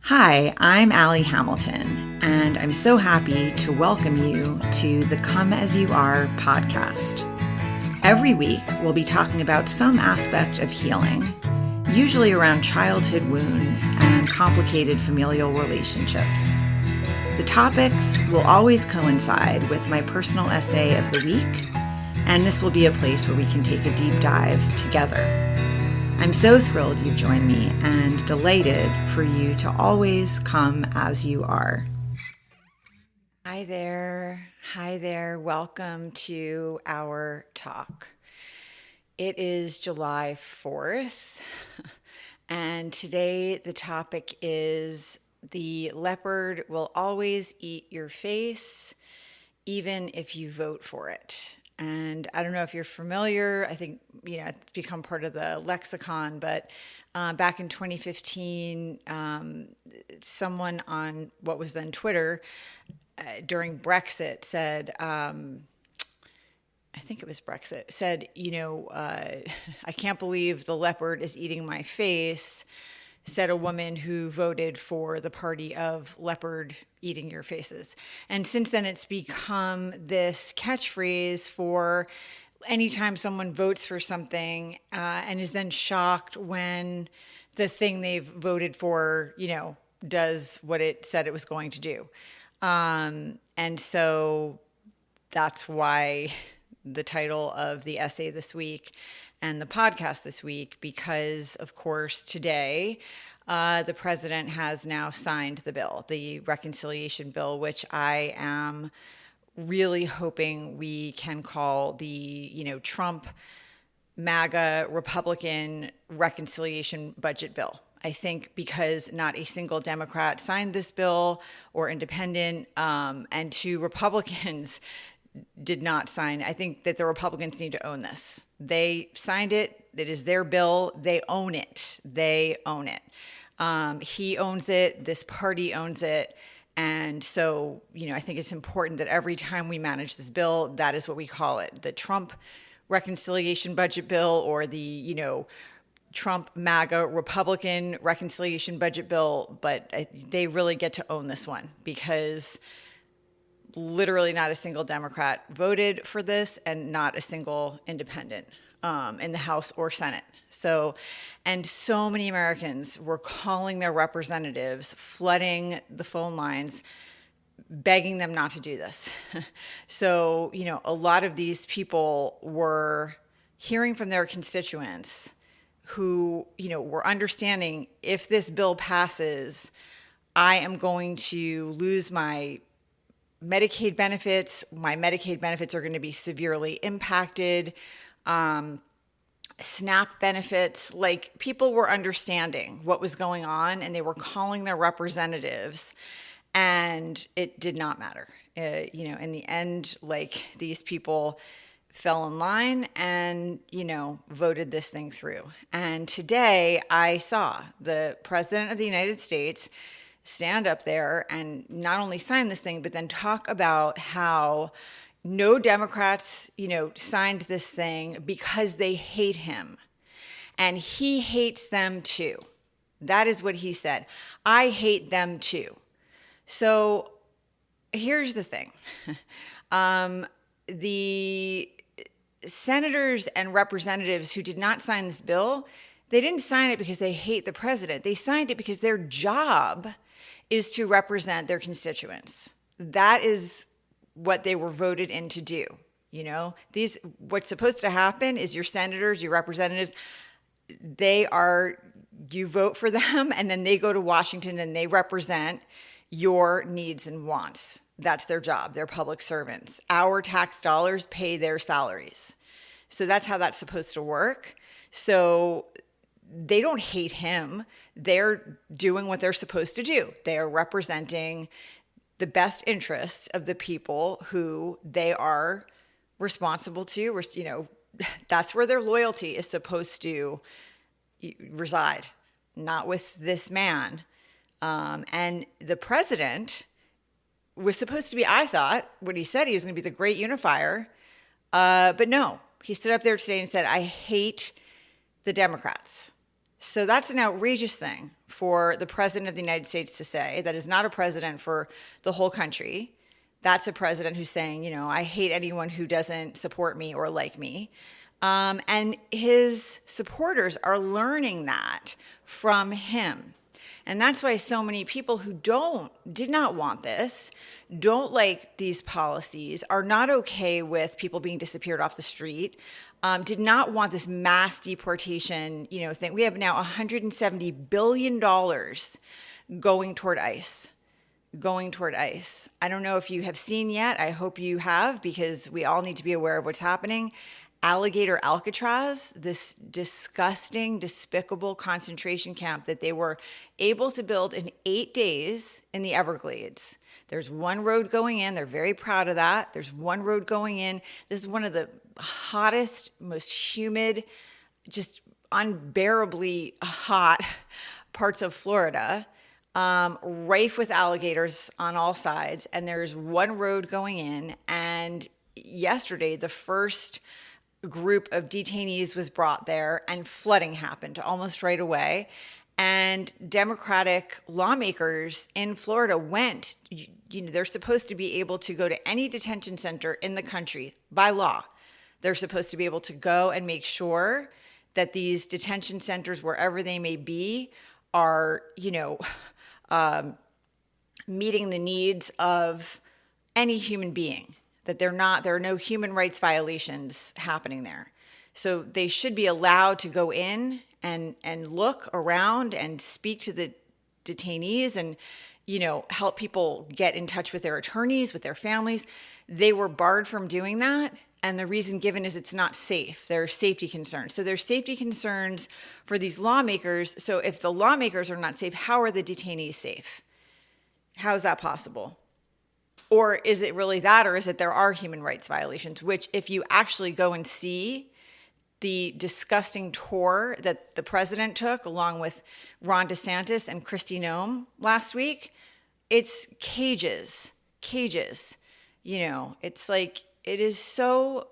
Hi, I'm Allie Hamilton, and I'm so happy to welcome you to the Come As You Are podcast. Every week, we'll be talking about some aspect of healing, usually around childhood wounds and complicated familial relationships. The topics will always coincide with my personal essay of the week, and this will be a place where we can take a deep dive together. I'm so thrilled you've joined me and delighted for you to always come as you are. Hi there. Welcome to our talk. It is July 4th, and today the topic is the leopard will always eat your face, even if you vote for it. And I don't know if you're familiar, I think, it's become part of the lexicon, but back in 2015, someone on what was then Twitter during Brexit said, I think it was Brexit, said, I can't believe the leopard is eating my face, said a woman who voted for the party of leopard eating your faces. And since then, it's become this catchphrase for anytime someone votes for something and is then shocked when the thing they've voted for, does what it said it was going to do. And so that's why the title of the essay this week and the podcast this week, because, of course, today the president has now signed the bill, the reconciliation bill, which I am really hoping we can call the, Trump MAGA Republican reconciliation budget bill. I think because not a single Democrat signed this bill or independent, and two Republicans did not sign. I think that the Republicans need to own this. They signed it. It is their bill. They own it. He owns it. This party owns it. And so, I think it's important that every time we manage this bill, that is what we call it. The Trump reconciliation budget bill, or the, Trump MAGA Republican reconciliation budget bill. But they really get to own this one, because literally not a single Democrat voted for this and not a single independent in the House or Senate. And so many Americans were calling their representatives, flooding the phone lines, begging them not to do this. So, a lot of these people were hearing from their constituents who, were understanding, if this bill passes, I am going to lose my Medicaid benefits. My Medicaid benefits are going to be severely impacted. SNAP benefits, like, people were understanding what was going on, and they were calling their representatives, and it did not matter. In the end, these people fell in line and, voted this thing through. And today I saw the President of the United States stand up there and not only sign this thing, but then talk about how no Democrats, signed this thing because they hate him. And he hates them too. That is what he said. I hate them too. So here's the thing. The senators and representatives who did not sign this bill, they didn't sign it because they hate the president. They signed it because their job is to represent their constituents. That is what they were voted in to do. What's supposed to happen is your senators, your representatives, you vote for them, and then they go to Washington and they represent your needs and wants. That's their job. They're public servants. Our tax dollars pay their salaries. So that's how that's supposed to work. So they don't hate him. They're doing what they're supposed to do. They are representing the best interests of the people who they are responsible to. That's where their loyalty is supposed to reside, not with this man. And the president was supposed to be, I thought, what he said, he was going to be the great unifier. But no, he stood up there today and said, I hate the Democrats. So that's an outrageous thing for the president of the United States to say. That is not a president for the whole country. That's a president who's saying, I hate anyone who doesn't support me or like me. And his supporters are learning that from him. And that's why so many people who did not want this, don't like these policies, are not okay with people being disappeared off the street, did not want this mass deportation, thing. We have now $170 billion going toward ICE. I don't know if you have seen yet. I hope you have, because we all need to be aware of what's happening. Alligator Alcatraz, this disgusting, despicable concentration camp that they were able to build in 8 days in the Everglades. There's one road going in. They're very proud of that. There's one road going in. This is one of the hottest, most humid, just unbearably hot parts of Florida, rife with alligators on all sides. And there's one road going in. And yesterday, the first group of detainees was brought there, and flooding happened almost right away. And Democratic lawmakers in Florida went, they're supposed to be able to go to any detention center in the country by law. They're supposed to be able to go and make sure that these detention centers, wherever they may be, are, meeting the needs of any human being. That there are no human rights violations happening there. So they should be allowed to go in and look around and speak to the detainees and, help people get in touch with their attorneys, with their families. They were barred from doing that. And the reason given is it's not safe. There are safety concerns. So there's safety concerns for these lawmakers. So if the lawmakers are not safe, how are the detainees safe? How is that possible? Or is it really that, or is it there are human rights violations, which if you actually go and see the disgusting tour that the president took along with Ron DeSantis and Kristi Noem last week, it's cages. It's like, it is so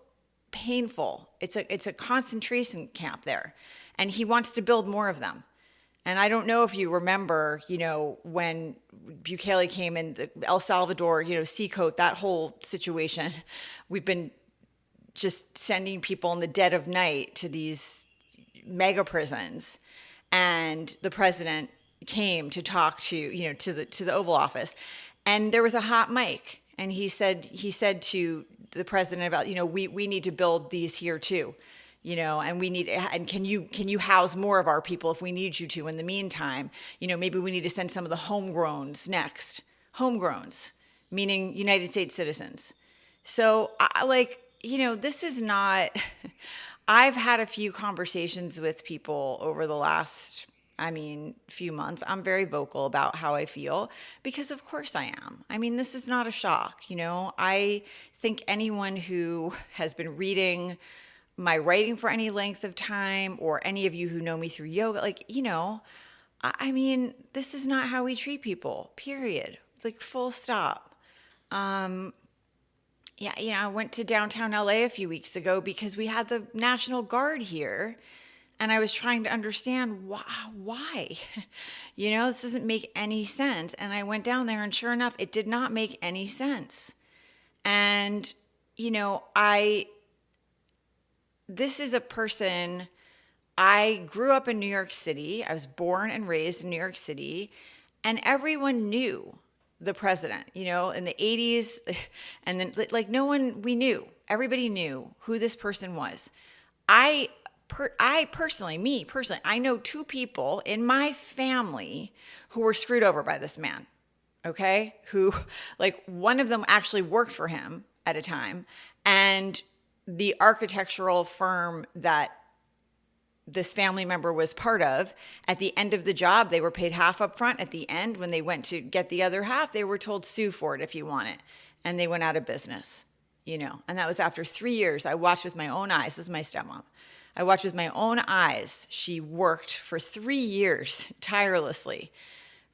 painful. It's a concentration camp there, and he wants to build more of them. And I don't know if you remember, when Bukele came in, the El Salvador, Seacoast, that whole situation. We've been just sending people in the dead of night to these mega prisons. And the president came to talk to, to the Oval Office. And there was a hot mic. And he said to the president about, we need to build these here too. And can you house more of our people if we need you to in the meantime? Maybe we need to send some of the homegrowns next. Homegrowns, meaning United States citizens. So this is not, I've had a few conversations with people over the last, few months. I'm very vocal about how I feel because of course I am. This is not a shock. I think anyone who has been reading my writing for any length of time, or any of you who know me through yoga, this is not how we treat people, period. Full stop. I went to downtown LA a few weeks ago because we had the National Guard here, and I was trying to understand why. This doesn't make any sense. And I went down there, and sure enough, it did not make any sense. And, this is a person, I grew up in New York City. I was born and raised in New York City, and everyone knew the president, in the 80s. And then we knew, everybody knew who this person was. I personally, I know two people in my family who were screwed over by this man. Okay. Who, one of them actually worked for him at a time, and the architectural firm that this family member was part of, at the end of the job, they were paid half up front. At the end, when they went to get the other half, they were told, sue for it if you want it. And they went out of business, and that was after 3 years. I watched with my own eyes. This is my stepmom. I watched with my own eyes. She worked for 3 years tirelessly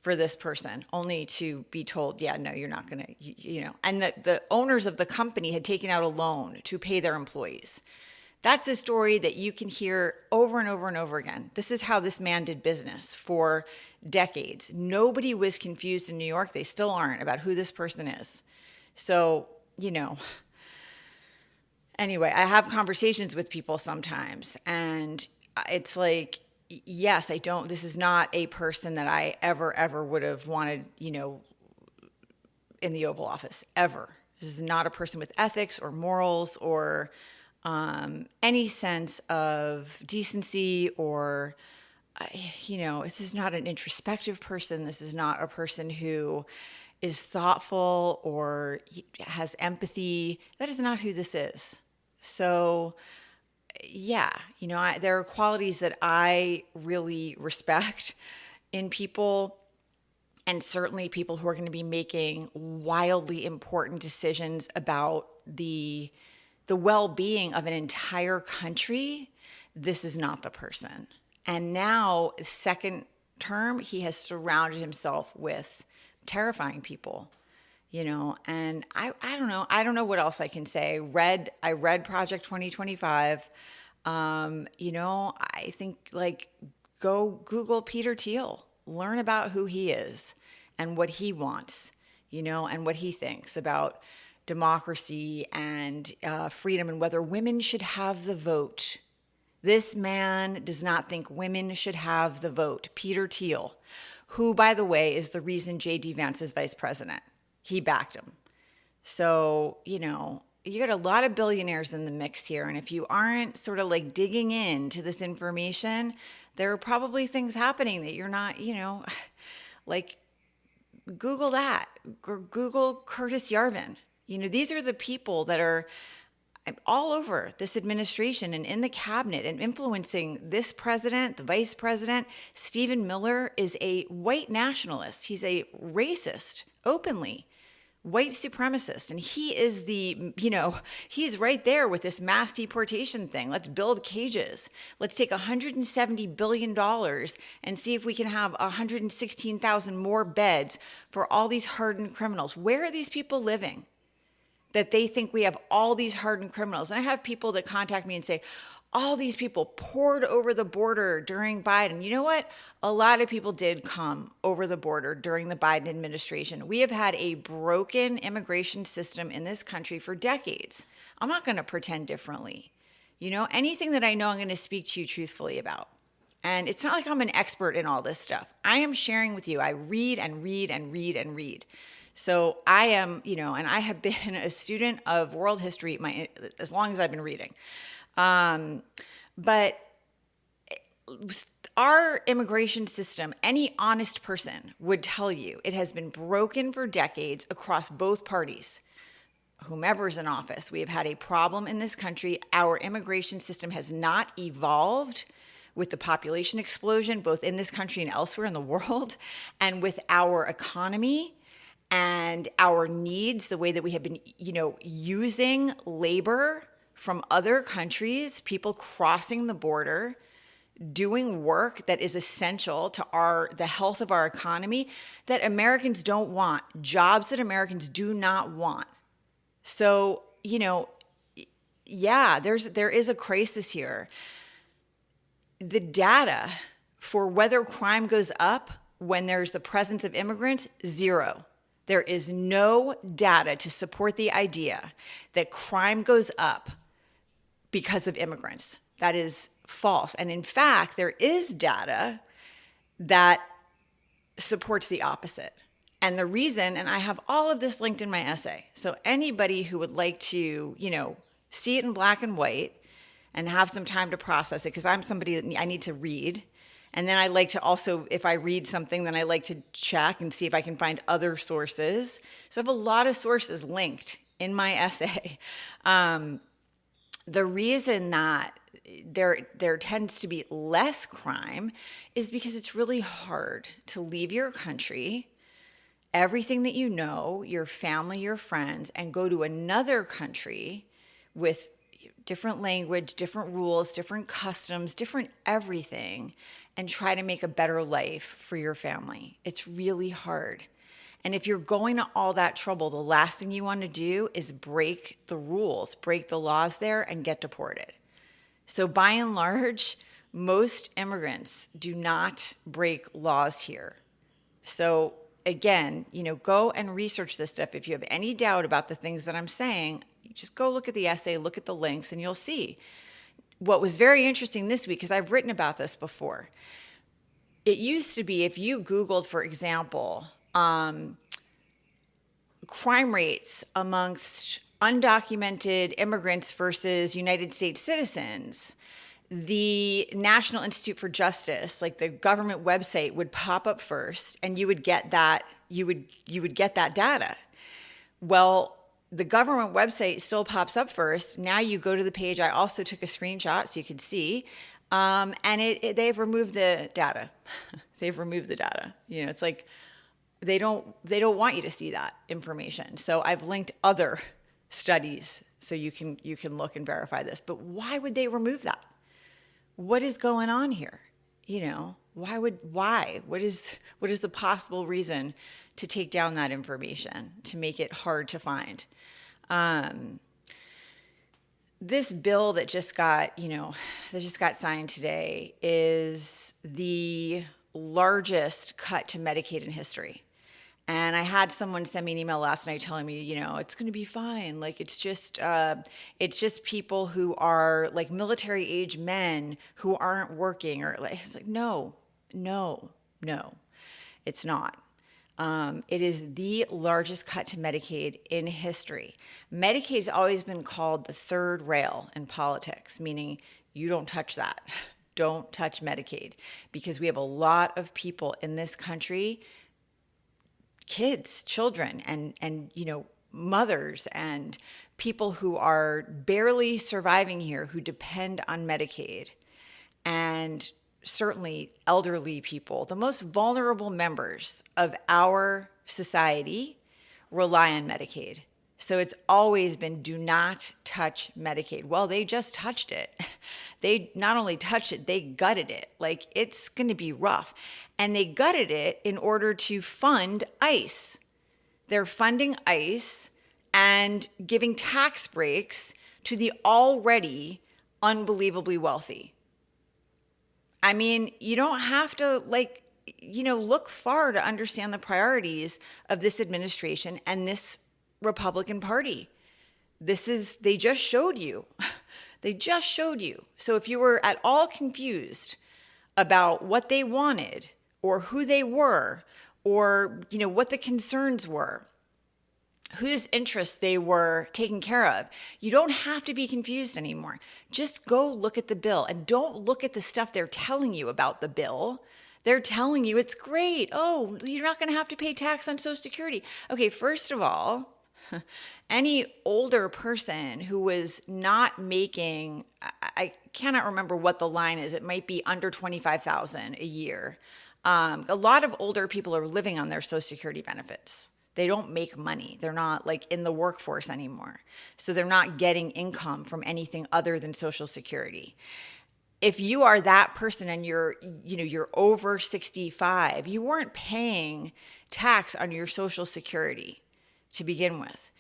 for this person, only to be told, yeah, no, you're not going to, and the owners of the company had taken out a loan to pay their employees. That's a story that you can hear over and over and over again. This is how this man did business for decades. Nobody was confused in New York. They still aren't about who this person is. So, anyway, I have conversations with people sometimes, and it's like, yes, this is not a person that I ever would have wanted, in the Oval Office, ever. This is not a person with ethics or morals or any sense of decency or, this is not an introspective person. This is not a person who is thoughtful or has empathy. That is not who this is. So, yeah, there are qualities that I really respect in people, and certainly people who are going to be making wildly important decisions about the well-being of an entire country. This is not the person. And now, second term, he has surrounded himself with terrifying people, and I don't know. I don't know what else I can say. I read Project 2025. I think go Google Peter Thiel, learn about who he is and what he wants, and what he thinks about democracy and freedom and whether women should have the vote. This man does not think women should have the vote. Peter Thiel, who, by the way, is the reason J.D. Vance is vice president. He backed him. So, you got a lot of billionaires in the mix here. And if you aren't sort of digging into this information, there are probably things happening that you're not, Google that. Google Curtis Yarvin. These are the people that are all over this administration and in the cabinet and influencing this president, the vice president. Stephen Miller is a white nationalist. He's a racist, openly white supremacist. And he is he's right there with this mass deportation thing. Let's build cages. Let's take $170 billion and see if we can have 116,000 more beds for all these hardened criminals. Where are these people living that they think we have all these hardened criminals? And I have people that contact me and say, all these people poured over the border during Biden. You know what? A lot of people did come over the border during the Biden administration. We have had a broken immigration system in this country for decades. I'm not going to pretend differently. Anything that I know, I'm going to speak to you truthfully about. And it's not like I'm an expert in all this stuff. I am sharing with you. I read and read and read and read. So I am, and I have been a student of world history as long as I've been reading. But our immigration system, any honest person would tell you it has been broken for decades across both parties. Whomever's in office, we have had a problem in this country. Our immigration system has not evolved with the population explosion, both in this country and elsewhere in the world, and with our economy and our needs, the way that we have been, using labor from other countries, people crossing the border, doing work that is essential to the health of our economy that Americans don't want, jobs that Americans do not want. So, yeah, there is a crisis here. The data for whether crime goes up when there's the presence of immigrants, zero. There is no data to support the idea that crime goes up because of immigrants. That is false. And in fact, there is data that supports the opposite. And the reason, and I have all of this linked in my essay. So anybody who would like to, see it in black and white and have some time to process it, because I'm somebody that I need to read. And then I like to also, if I read something, then I like to check and see if I can find other sources. So I have a lot of sources linked in my essay. The reason that there tends to be less crime is because it's really hard to leave your country, everything that you know, your family, your friends, and go to another country with different language, different rules, different customs, different everything, and try to make a better life for your family. It's really hard. And if you're going to all that trouble, the last thing you want to do is break the rules, break the laws there, and get deported. So by and large, most immigrants do not break laws here. So again, go and research this stuff. If you have any doubt about the things that I'm saying, just go look at the essay, look at the links, and you'll see. What was very interesting this week, because I've written about this before, it used to be if you Googled, for example, crime rates amongst undocumented immigrants versus United States citizens, the National Institute for Justice, like the government website, would pop up first, and you would get that data. Well, the government website still pops up first. Now you go to the page. I also took a screenshot so you could see, and they've removed the data. They've removed the data. It's like they don't want you to see that information. So I've linked other studies so you can look and verify this. But why would they remove that? What is going on here? Why? What is the possible reason to take down that information, to make it hard to find? This bill that just got signed today is the largest cut to Medicaid in history. And I had someone send me an email last night telling me, it's going to be fine. Like, it's just people who are like military age men who aren't working, or like, it's like, no, it's not. It is the largest cut to Medicaid in history. Medicaid's always been called the third rail in politics, meaning you don't touch that. Don't touch Medicaid, because we have a lot of people in this country, kids, children, and mothers and people who are barely surviving here who depend on Medicaid, and certainly elderly people. The most vulnerable members of our society rely on Medicaid. So it's always been do not touch Medicaid. Well, they just touched it. They not only touched it, they gutted it. Like, it's going to be rough. And they gutted it in order to fund ICE. They're funding ICE and giving tax breaks to the already unbelievably wealthy. I mean, you don't have to look far to understand the priorities of this administration and this Republican Party. They just showed you. They just showed you. So if you were at all confused about what they wanted or who they were or, what the concerns were, whose interests they were taking care of, you don't have to be confused anymore. Just go look at the bill, and don't look at the stuff they're telling you about the bill. They're telling you it's great. Oh, you're not going to have to pay tax on Social Security. Okay, first of all, any older person who was not making, I cannot remember what the line is. It might be under $25,000 a year. A lot of older people are living on their Social Security benefits. They don't make money. They're not like in the workforce anymore. So they're not getting income from anything other than Social Security. If you are that person and you're over 65, you weren't paying tax on your Social Security to begin with.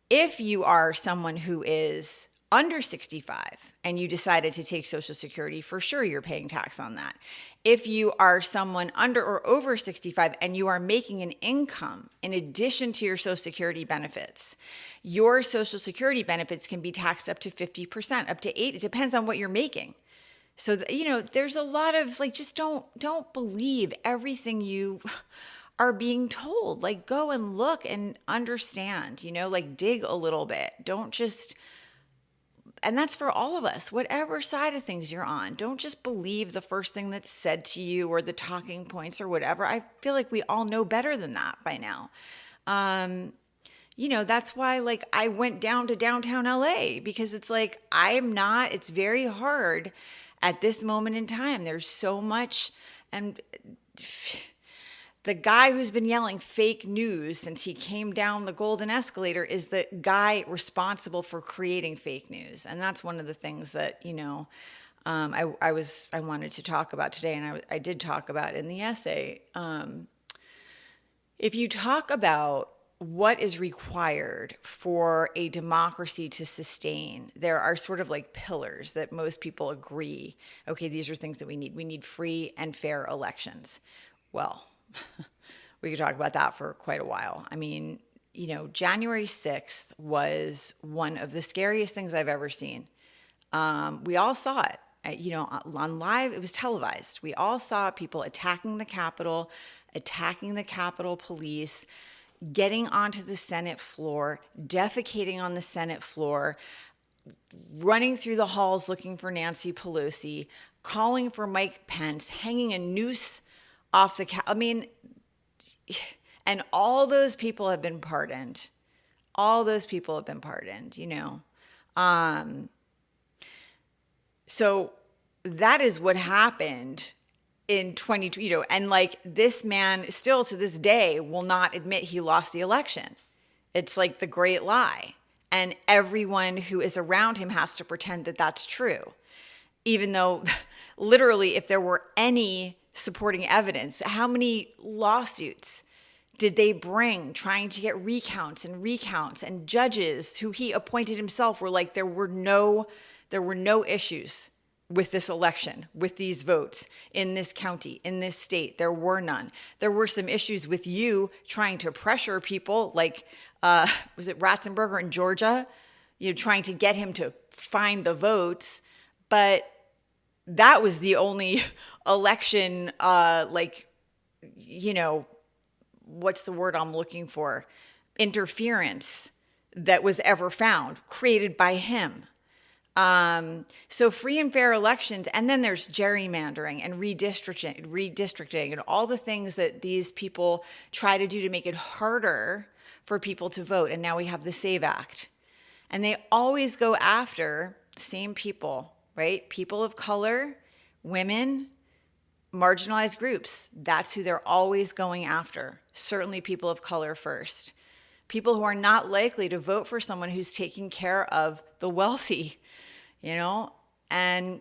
If you are someone who is under 65 and you decided to take Social Security, for sure you're paying tax on that. If you are someone under or over 65 and you are making an income in addition to your Social Security benefits, your Social Security benefits can be taxed up to 50%, up to 8%. It depends on what you're making. So, there's a lot of just don't believe everything you are being told. Like, go and look and understand, dig a little bit. Don't just, and that's for all of us, whatever side of things you're on. Don't just believe the first thing that's said to you or the talking points or whatever. I feel like we all know better than that by now. That's why I went down to downtown LA, because it's it's very hard at this moment in time. There's so much, and the guy who's been yelling fake news since he came down the golden escalator is the guy responsible for creating fake news. And that's one of the things that, I wanted to talk about today, and I did talk about in the essay. If you talk about what is required for a democracy to sustain, there are sort of like pillars that most people agree, okay, these are things that we need. We need free and fair elections. Well, we could talk about that for quite a while. I mean, January 6th was one of the scariest things I've ever seen. We all saw it, on live. It was televised. We all saw people attacking the Capitol police, getting onto the Senate floor, defecating on the Senate floor, running through the halls looking for Nancy Pelosi, calling for Mike Pence, hanging a noose off the and all those people have been pardoned. So that is what happened in 2020, and like this man still to this day will not admit he lost the election. It's like the great lie. And everyone who is around him has to pretend that that's true. Even though literally if there were any supporting evidence, how many lawsuits did they bring trying to get recounts, and judges who he appointed himself were like, there were no issues with this election, with these votes in this county, in this state. There were none. There were some issues with you trying to pressure people, like, was it Ratzenberger in Georgia? Trying to get him to find the votes. But that was the only election, what's the word I'm looking for? Interference that was ever found, created by him. So free and fair elections, and then there's gerrymandering and redistricting and all the things that these people try to do to make it harder for people to vote. And now we have the SAVE Act. And they always go after the same people, right? People of color, women, marginalized groups. That's who they're always going after. Certainly people of color first. People who are not likely to vote for someone who's taking care of the wealthy, and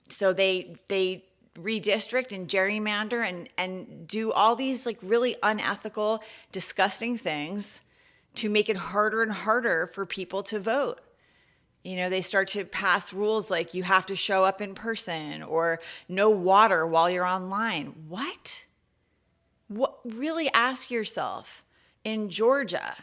so they redistrict and gerrymander and do all these like really unethical, disgusting things to make it harder and harder for people to vote. They start to pass rules like you have to show up in person or no water while you're online. What? Really ask yourself, in Georgia,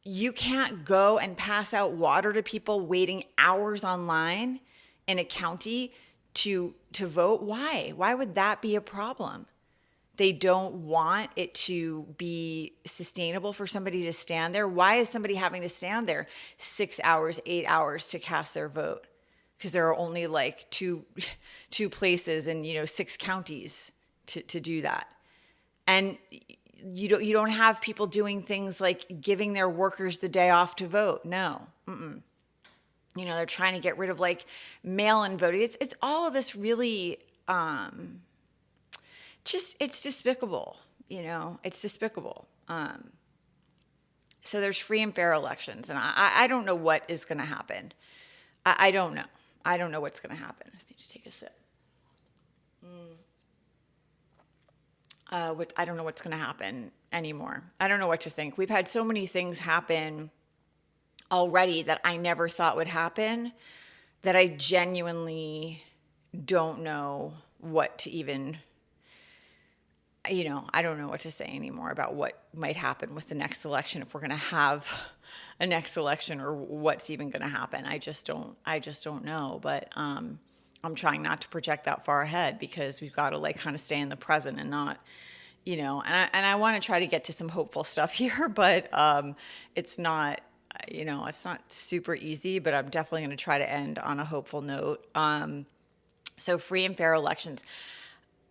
you can't go and pass out water to people waiting hours online in a county to vote. Why? Why would that be a problem? They don't want it to be sustainable for somebody to stand there. Why is somebody having to stand there 6 hours, 8 hours to cast their vote? Because there are only like two places in 6 counties to do that. And you don't have people doing things like giving their workers the day off to vote. No. They're trying to get rid of like mail-in voting. It's all of this really it's despicable. It's despicable. So there's free and fair elections, and I don't know what is going to happen. I don't know. I don't know what's going to happen. I just need to take a sip. I don't know what's going to happen anymore. I don't know what to think. We've had so many things happen already that I never thought would happen that I genuinely don't know what to even, I don't know what to say anymore about what might happen with the next election, if we're going to have a next election, or what's even going to happen. I just don't know. But I'm trying not to project that far ahead, because we've got to like kind of stay in the present and not, and I want to try to get to some hopeful stuff here, but it's not, it's not super easy, but I'm definitely going to try to end on a hopeful note. So free and fair elections.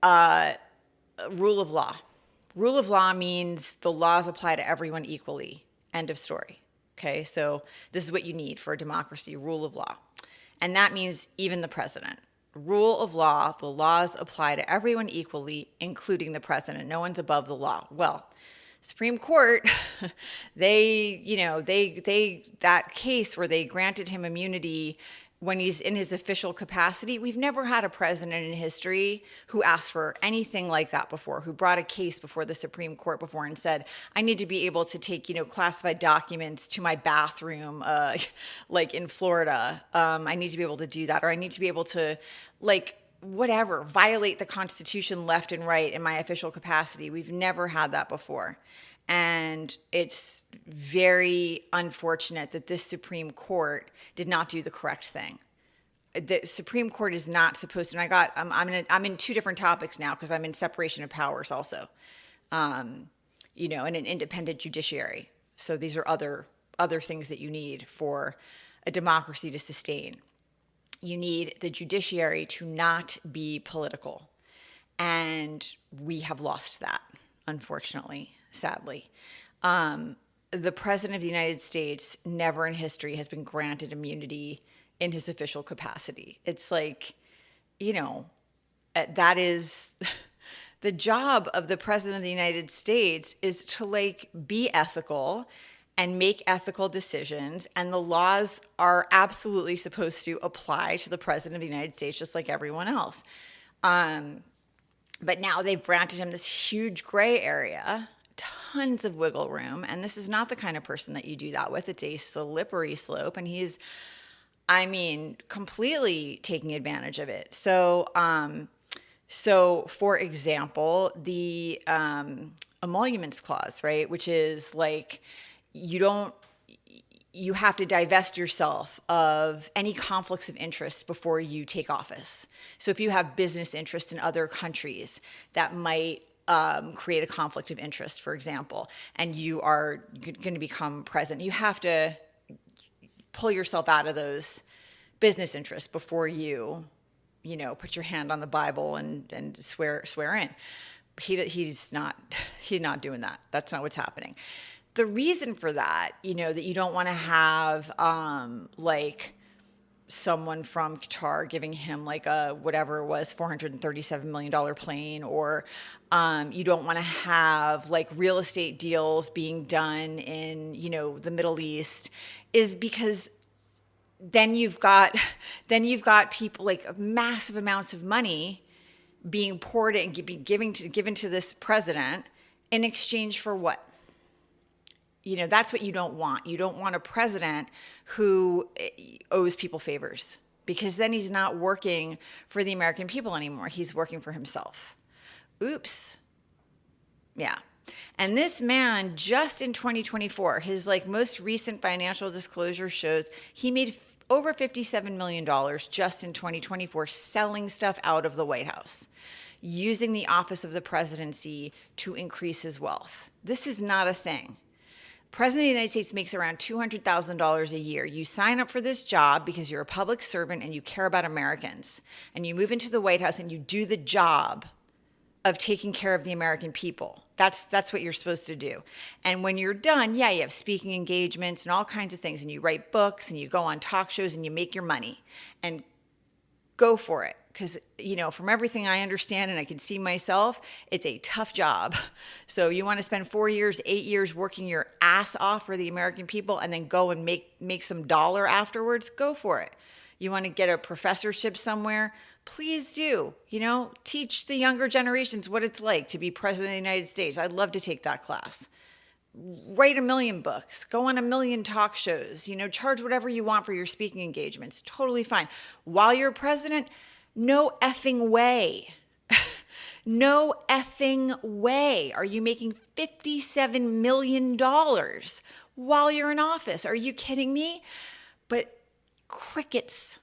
Rule of law. Rule of law means the laws apply to everyone equally. End of story. Okay, so this is what you need for a democracy, rule of law. And that means even the president. Rule of law, the laws apply to everyone equally, including the president. No one's above the law. Well, Supreme Court, that case where they granted him immunity when he's in his official capacity. We've never had a president in history who asked for anything like that before, who brought a case before the Supreme Court before and said, I need to be able to take, classified documents to my bathroom, like in Florida. I need to be able to do that, or I need to be able to, whatever, violate the Constitution left and right in my official capacity. We've never had that before. And it's very unfortunate that this Supreme Court did not do the correct thing. The Supreme Court is not supposed to, and I'm in two different topics now because I'm in separation of powers also, and an independent judiciary. So these are other things that you need for a democracy to sustain. You need the judiciary to not be political. And we have lost that, unfortunately. Sadly, the president of the United States never in history has been granted immunity in his official capacity. It's like, that is the job of the president of the United States, is to be ethical and make ethical decisions. And the laws are absolutely supposed to apply to the president of the United States, just like everyone else. But now they've granted him this huge gray area, tons of wiggle room, and this is not the kind of person that you do that with. It's a slippery slope, and he's, completely taking advantage of it. So for example, the emoluments clause, right, which is you have to divest yourself of any conflicts of interest before you take office. So if you have business interests in other countries that might create a conflict of interest, for example, and you are going to become president, you have to pull yourself out of those business interests before you put your hand on the Bible and swear in. He's not doing that. That's not what's happening. The reason for that, that you don't want to have someone from Qatar giving him whatever it was, $437 million plane, or you don't want to have real estate deals being done in, the Middle East, is because then you've got people massive amounts of money being poured in, given to this president in exchange for what? That's what you don't want. You don't want a president who owes people favors, because then he's not working for the American people anymore. He's working for himself. Oops. Yeah. And this man, just in 2024, his most recent financial disclosure shows he made over $57 million just in 2024 selling stuff out of the White House, using the office of the presidency to increase his wealth. This is not a thing. President of the United States makes around $200,000 a year. You sign up for this job because you're a public servant and you care about Americans. And you move into the White House and you do the job of taking care of the American people. That's what you're supposed to do. And when you're done, you have speaking engagements and all kinds of things. And you write books and you go on talk shows and you make your money. And go for it. Because, from everything I understand and I can see myself, it's a tough job. So you want to spend 4 years, 8 years working your ass off for the American people and then go and make some dollar afterwards? Go for it. You want to get a professorship somewhere? Please do. Teach the younger generations what it's like to be president of the United States. I'd love to take that class. Write 1 million books, go on 1 million talk shows, charge whatever you want for your speaking engagements. Totally fine. While you're president, no effing way. No effing way are you making $57 million while you're in office. Are you kidding me? But crickets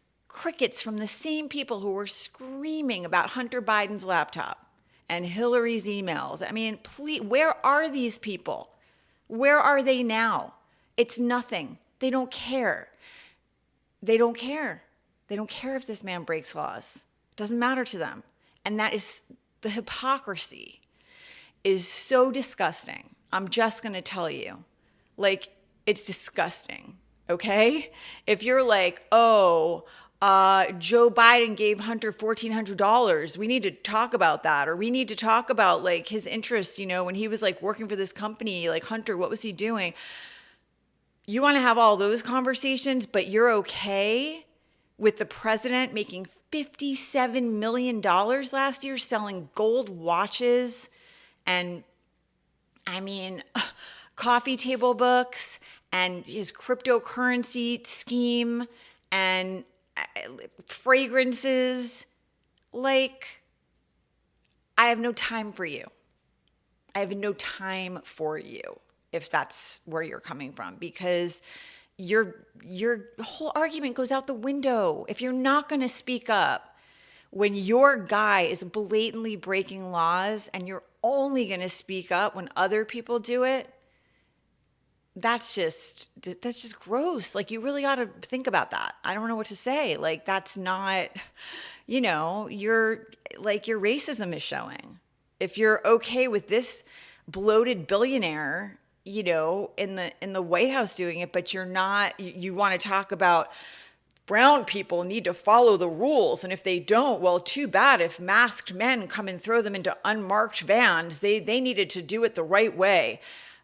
from the same people who were screaming about Hunter Biden's laptop and Hillary's emails. Please, where are these people? Where are they now? It's nothing. They don't care. They don't care. They don't care if this man breaks laws. It doesn't matter to them. And that is, the hypocrisy is so disgusting. I'm just going to tell you. It's disgusting, okay? If you're Joe Biden gave Hunter $1,400. We need to talk about that. Or we need to talk about his interests, when he was working for this company, Hunter, what was he doing? You want to have all those conversations, but you're okay with the president making $57 million last year selling gold watches and, coffee table books and his cryptocurrency scheme and fragrances. Like, I have no time for you. I have no time for you if that's where you're coming from, because your whole argument goes out the window. If you're not going to speak up when your guy is blatantly breaking laws and you're only going to speak up when other people do it, that's just gross. Like, you really got to think about that. I don't know what to say. Like, that's not, your racism is showing. If you're okay with this bloated billionaire, in the White House doing it, but you're not, you want to talk about brown people need to follow the rules. And if they don't, well, too bad. If masked men come and throw them into unmarked vans, they needed to do it the right way.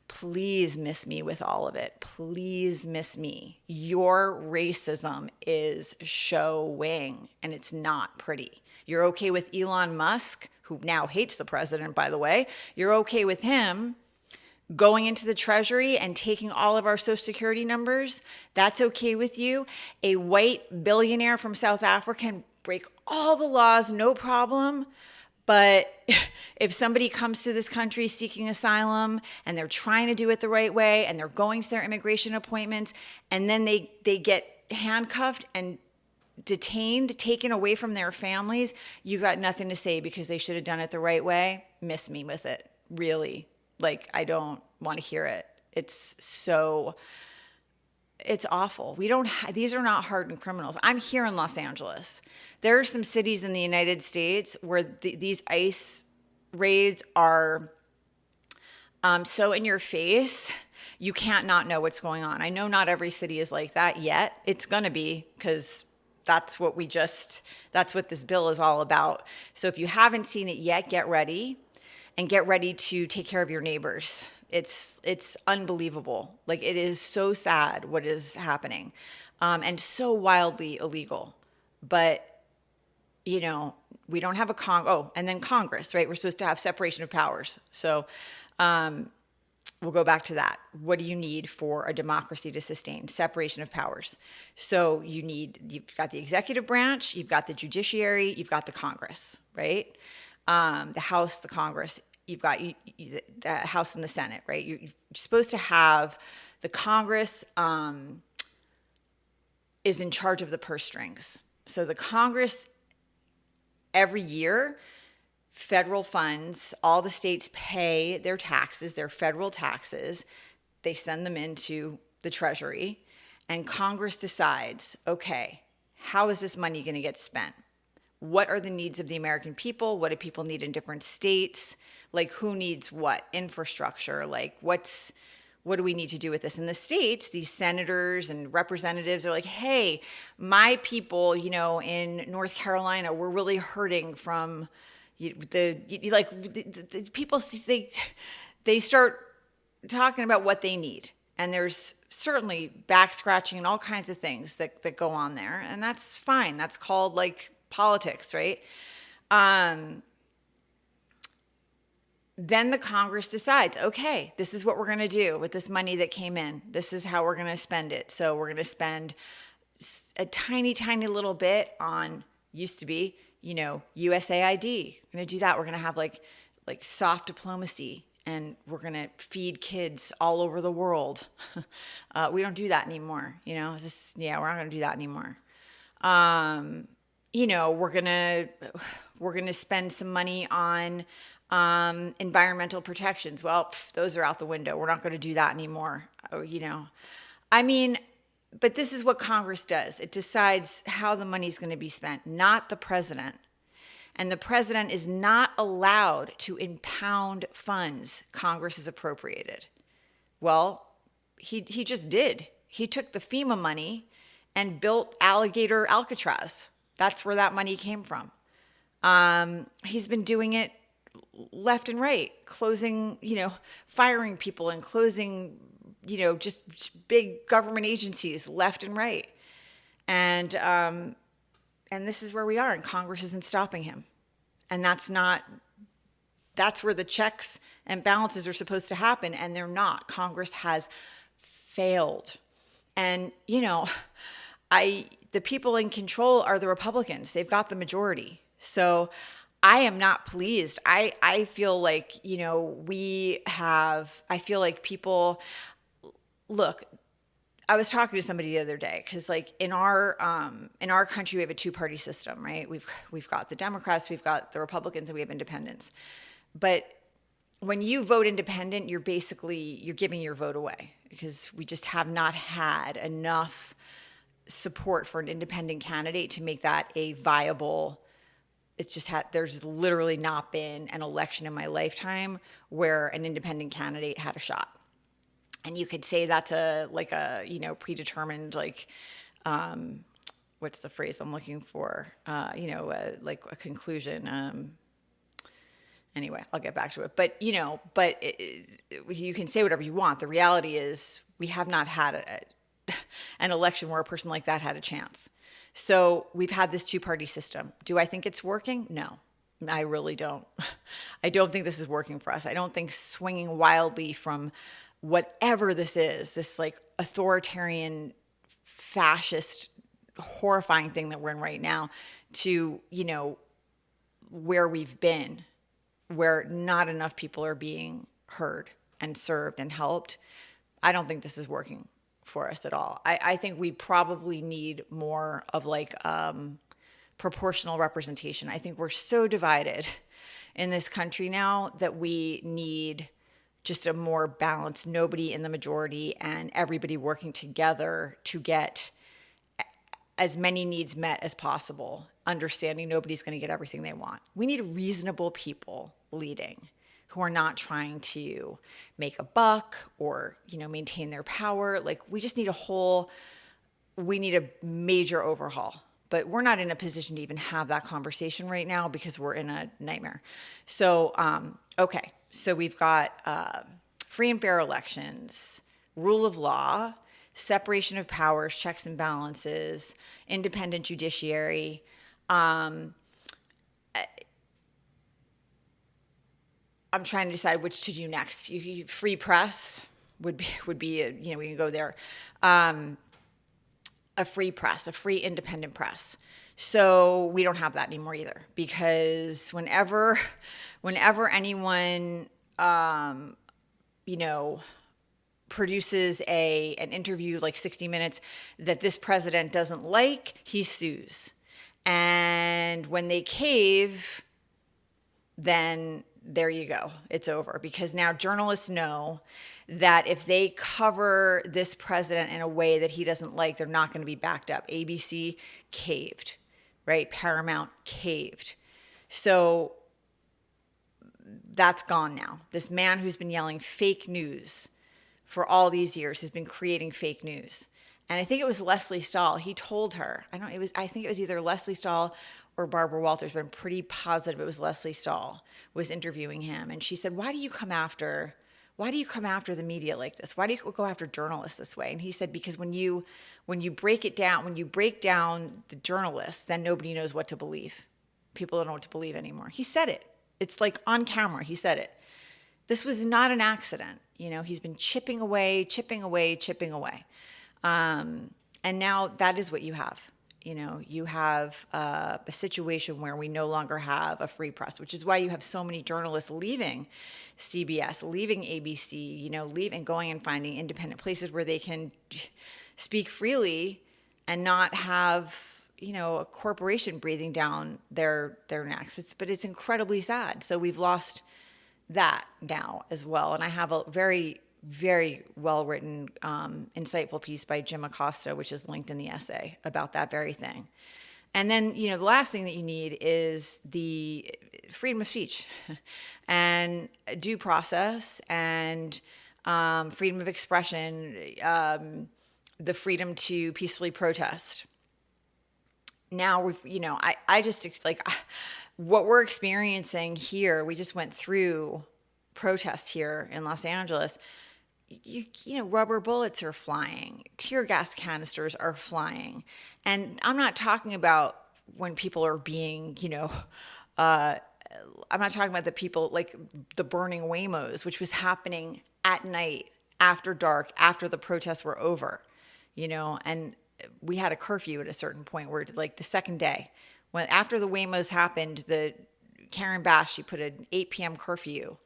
Please miss me with all of it. Please miss me. Your racism is showing, and it's not pretty. You're okay with Elon Musk, who now hates the president, by the way. You're okay with him going into the Treasury and taking all of our Social Security numbers. That's okay with you. A white billionaire from South Africa can break all the laws, no problem. But if somebody comes to this country seeking asylum and they're trying to do it the right way and they're going to their immigration appointments and then they get handcuffed and detained, taken away from their families, you got nothing to say because they should have done it the right way. Miss me with it, really. Like, I don't want to hear it. It's awful. These are not hardened criminals. I'm here in Los Angeles. There are some cities in the United States where these ICE raids are so in your face, you can't not know what's going on. I know not every city is like that yet. It's going to be, because that's what this bill is all about. So if you haven't seen it yet, get ready. And get ready to take care of your neighbors. It's unbelievable. Like, it is so sad what is happening, and so wildly illegal. But, we don't have and then Congress, right? We're supposed to have separation of powers. So we'll go back to that. What do you need for a democracy to sustain? Separation of powers. So you've got the executive branch, you've got the judiciary, you've got the Congress, right? The House, the Congress, you've got the House and the Senate, right? You're supposed to have the Congress is in charge of the purse strings. So the Congress, every year, federal funds, all the states pay their taxes, their federal taxes. They send them into the Treasury, and Congress decides, okay, how is this money going to get spent? What are the needs of the American people? What do people need in different states? Like, who needs what? Infrastructure. Like, what do we need to do with this? In the states, these senators and representatives are like, hey, my people, in North Carolina, we're really hurting from the people, they start talking about what they need. And there's certainly back scratching and all kinds of things that go on there. And that's fine. That's called politics, right? Then the Congress decides, okay, this is what we're going to do with this money that came in. This is how we're going to spend it. So we're going to spend a tiny, tiny little bit on, used to be, USAID. We're going to do that. We're going to have like soft diplomacy, and we're going to feed kids all over the world. We don't do that anymore. We're not going to do that anymore. We're going to spend some money on environmental protections. Well, those are out the window. We're not going to do that anymore. But this is what Congress does. It decides how the money's going to be spent, not the president. And the president is not allowed to impound funds Congress has appropriated. Well, he just did. He took the FEMA money and built Alligator Alcatraz. That's where that money came from. He's been doing it left and right, closing, firing people and closing, just big government agencies left and right. And And this is where we are, and Congress isn't stopping him. And that's where the checks and balances are supposed to happen, and they're not. Congress has failed. And, the people in control are the Republicans. They've got the majority. So I am not pleased. I feel like, I feel like people, look, I was talking to somebody the other day because, like, in our country, we have a two-party system, right? We've got the Democrats, we've got the Republicans, and we have independents. But when you vote independent, you're giving your vote away, because we just have not had enough support for an independent candidate to make that a viable. There's literally not been an election in my lifetime where an independent candidate had a shot. And you could say that's a predetermined, what's the phrase I'm looking for? Like a conclusion. Anyway, I'll get back to it. But, you can say whatever you want. The reality is we have not had an election where a person like that had a chance. So we've had this two-party system. Do I think it's working? No, I really don't. I don't think this is working for us. I don't think swinging wildly from whatever this is, this like authoritarian, fascist, horrifying thing that we're in right now, to, where we've been, where not enough people are being heard and served and helped. I don't think this is working for us at all. I think we probably need more of proportional representation. I think we're so divided in this country now that we need just a more balanced, nobody in the majority and everybody working together to get as many needs met as possible, understanding nobody's going to get everything they want. We need reasonable people leading who are not trying to make a buck or, maintain their power. Like, we just need we need a major overhaul. But we're not in a position to even have that conversation right now because we're in a nightmare. So, okay. So we've got free and fair elections, rule of law, separation of powers, checks and balances, independent judiciary. I'm trying to decide which to do next. Free press would be we can go there. A free press, a free independent press. So we don't have that anymore either, because whenever anyone, produces an interview like 60 Minutes that this president doesn't like, he sues. And when they cave, then there you go. It's over, because now journalists know that if they cover this president in a way that he doesn't like, they're not going to be backed up. ABC caved, right? Paramount caved. So that's gone now. This man who's been yelling fake news for all these years has been creating fake news. And I think it was Leslie Stahl. He told her, I think it was either Leslie Stahl or Barbara Walters, but I'm pretty positive it was Leslie Stahl was interviewing him. And she said, why do you come after the media like this? Why do you go after journalists this way? And he said, because when you break it down, when you break down the journalists, then nobody knows what to believe. People don't know what to believe anymore. He said it. It's like on camera. He said it. This was not an accident. He's been chipping away. And now that is what you have. You have a situation where we no longer have a free press, which is why you have so many journalists leaving CBS, leaving ABC, leaving, going and finding independent places where they can speak freely and not have, a corporation breathing down their necks. But it's incredibly sad. So we've lost that now as well. And I have a very, very well-written, insightful piece by Jim Acosta, which is linked in the essay, about that very thing. And then, the last thing that you need is the freedom of speech and due process and freedom of expression, the freedom to peacefully protest. Now I just what we're experiencing here, we just went through protests here in Los Angeles. Rubber bullets are flying, tear gas canisters are flying. And I'm not talking about when people are being, I'm not talking about the people like the burning Waymos, which was happening at night, after dark, after the protests were over, and we had a curfew at a certain point where like the second day, when after the Waymos happened, the Karen Bass, she put an 8 p.m. curfew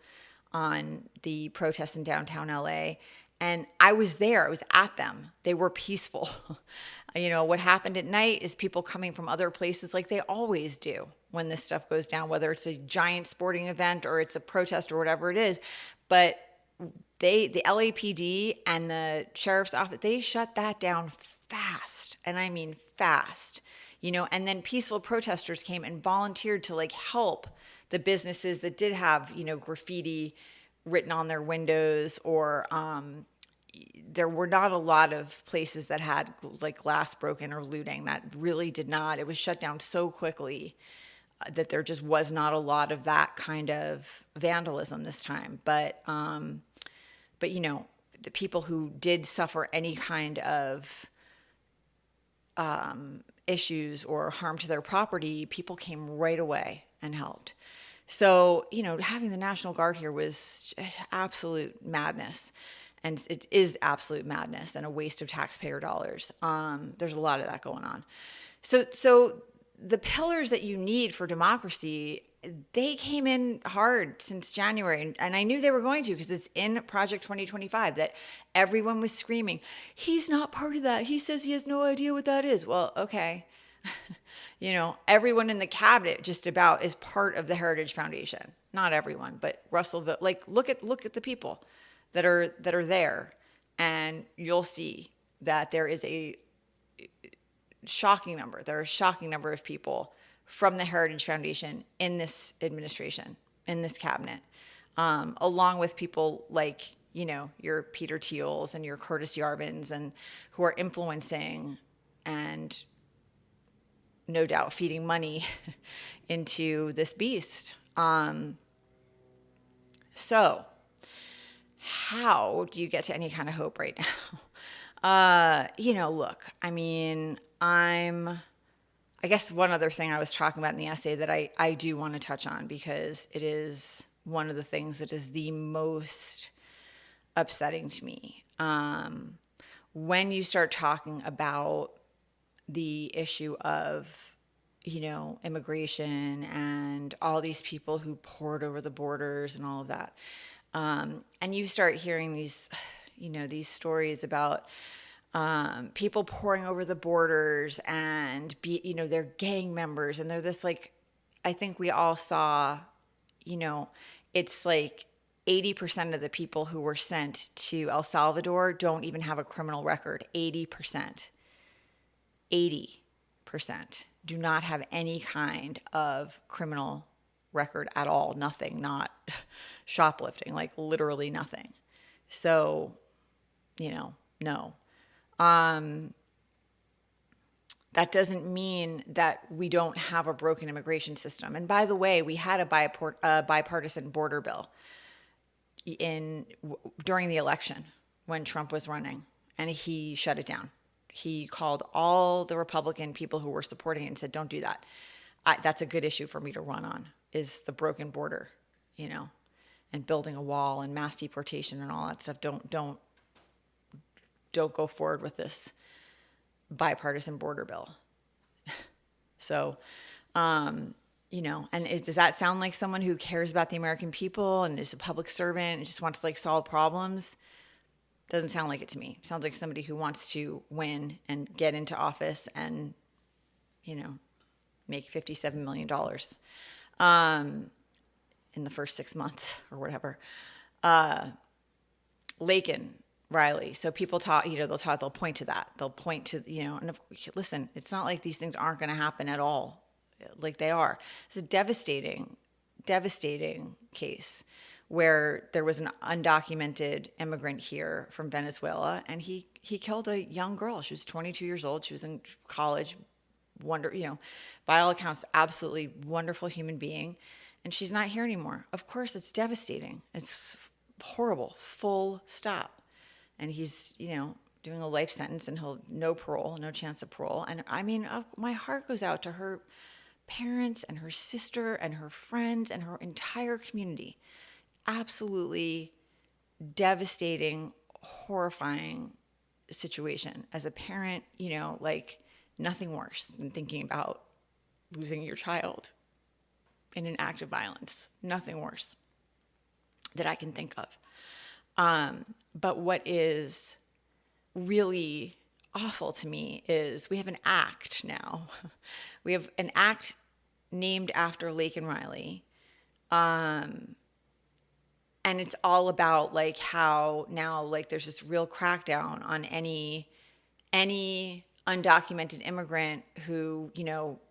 on the protests in downtown LA. And I was there. I was at them. They were peaceful. What happened at night is people coming from other places like they always do when this stuff goes down, whether it's a giant sporting event or it's a protest or whatever it is. But the LAPD and the sheriff's office, they shut that down fast. And I mean fast. And then peaceful protesters came and volunteered to like help the businesses that did have, graffiti written on their windows, or there were not a lot of places that had like glass broken or looting. That really did not. It was shut down so quickly that there just was not a lot of that kind of vandalism this time. But the people who did suffer any kind of issues or harm to their property, people came right away and helped. So, having the National Guard here was absolute madness. And it is absolute madness and a waste of taxpayer dollars. There's a lot of that going on. So the pillars that you need for democracy, they came in hard since January. And I knew they were going to, because it's in Project 2025 that everyone was screaming, he's not part of that. He says he has no idea what that is. Well, okay. Everyone in the cabinet just about is part of the Heritage Foundation. Not everyone, but Russellville. Like, look at the people that are there, and you'll see that there is a shocking number. There are a shocking number of people from the Heritage Foundation in this administration, in this cabinet, along with people like, your Peter Thiels and your Curtis Yarvins, and who are influencing and no doubt feeding money into this beast. So how do you get to any kind of hope right now? Look, I mean, I guess one other thing I was talking about in the essay that I do want to touch on, because it is one of the things that is the most upsetting to me. When you start talking about the issue of, immigration and all these people who poured over the borders and all of that. And you start hearing these stories about people pouring over the borders and they're gang members, and they're this, like, I think we all saw, it's like 80% of the people who were sent to El Salvador don't even have a criminal record. 80% do not have any kind of criminal record at all. Nothing, not shoplifting, like literally nothing. So, no. That doesn't mean that we don't have a broken immigration system. And by the way, we had a bipartisan border bill during the election when Trump was running, and he shut it down. He called all the Republican people who were supporting it and said, don't do that. That's a good issue for me to run on, is the broken border, and building a wall and mass deportation and all that stuff. Don't go forward with this bipartisan border bill. So, and does that sound like someone who cares about the American people and is a public servant and just wants to like solve problems? Doesn't sound like it to me. It sounds like somebody who wants to win and get into office and, make $57 million in the first 6 months or whatever. Lakin Riley. So people talk, they'll point to that. They'll point to, and listen, it's not like these things aren't going to happen at all. Like they are. It's a devastating case where there was an undocumented immigrant here from Venezuela, and he killed a young girl. She was 22 years old. She was in college. By all accounts, absolutely wonderful human being. And she's not here anymore. Of course, it's devastating. It's horrible, full stop. And he's, doing a life sentence, and he'll no parole, no chance of parole. And I mean, my heart goes out to her parents and her sister and her friends and her entire community. Absolutely devastating, horrifying situation. As a parent, like nothing worse than thinking about losing your child in an act of violence. Nothing worse that I can think of. But what is really awful to me is we have an act now. We have an act named after Lake and Riley. And it's all about like how now like there's this real crackdown on any undocumented immigrant who,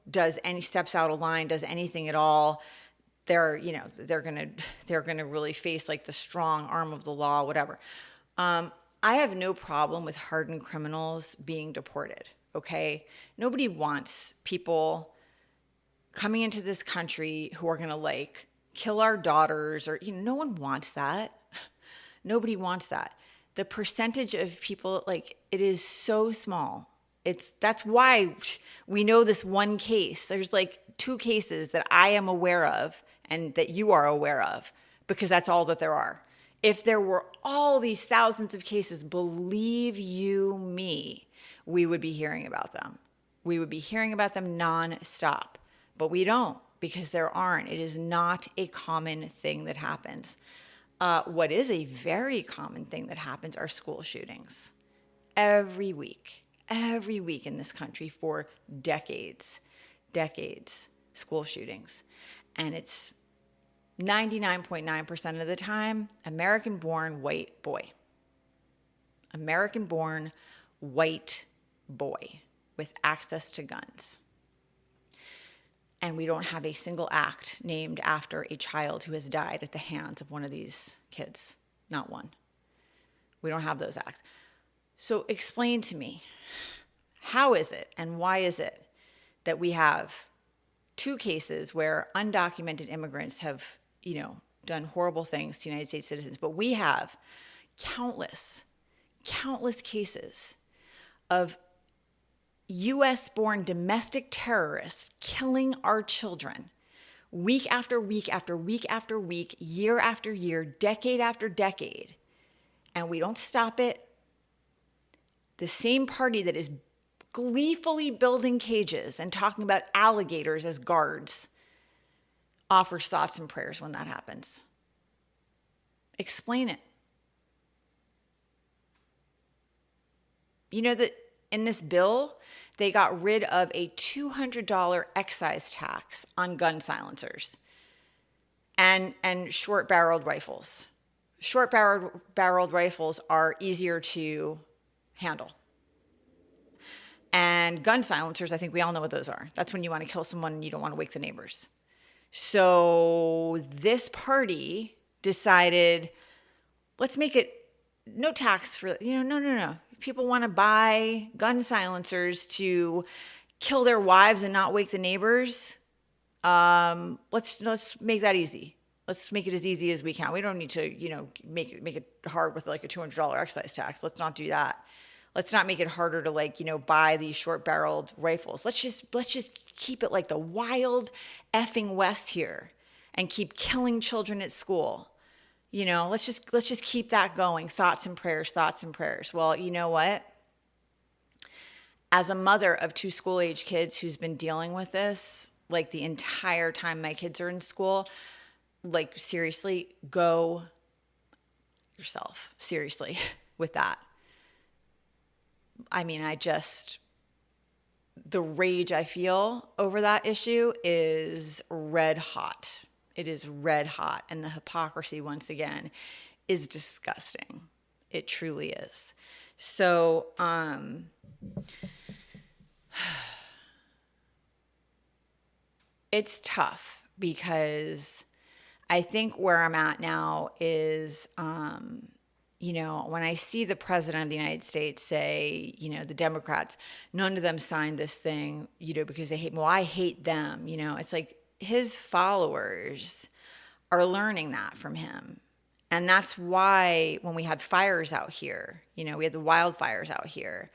does any steps out of line, does anything at all. They're gonna really face like the strong arm of the law, whatever. I have no problem with hardened criminals being deported. Okay, nobody wants people coming into this country who are gonna like kill our daughters, or no one wants that. Nobody wants that. The percentage of people, like, it is so small. That's why we know this one case. There's like 2 cases that I am aware of and that you are aware of, because that's all that there are. If there were all these thousands of cases, believe you me, we would be hearing about them. We would be hearing about them nonstop, but we don't, because there aren't. It is not a common thing that happens. What is a very common thing that happens are school shootings. Every week in this country for decades, school shootings. And it's 99.9% of the time, American-born white boy. American-born white boy with access to guns. And we don't have a single act named after a child who has died at the hands of one of these kids. Not one. We don't have those acts. So explain to me, how is it and why is it that we have 2 cases where undocumented immigrants have, done horrible things to United States citizens, but we have countless cases of U.S.-born domestic terrorists killing our children week after week after week after week, year after year, decade after decade, and we don't stop it? The same party that is gleefully building cages and talking about alligators as guards offers thoughts and prayers when that happens. Explain it. You know that in this bill, they got rid of a $200 excise tax on gun silencers and short-barreled rifles. Short-barreled rifles are easier to handle. And gun silencers, I think we all know what those are. That's when you want to kill someone and you don't want to wake the neighbors. So this party decided, let's make it no tax for, no. People want to buy gun silencers to kill their wives and not wake the neighbors. Let's make that easy. Let's make it as easy as we can. We don't need to, make it hard with like a $200 excise tax. Let's not do that. Let's not make it harder to buy these short-barreled rifles. Let's just keep it like the wild effing West here and keep killing children at school. Let's just keep that going. Thoughts and prayers. Well, you know what? As a mother of 2 school-age kids who's been dealing with this, like the entire time my kids are in school, like seriously, go yourself. Seriously, with that. I mean, the rage I feel over that issue is red hot. It is red hot. And the hypocrisy, once again, is disgusting. It truly is. So, it's tough because I think where I'm at now is, when I see the president of the United States say, the Democrats, none of them signed this thing, because they hate me. Well, I hate them. It's like his followers are learning that from him. And that's why when we had fires out here, we had the wildfires out here,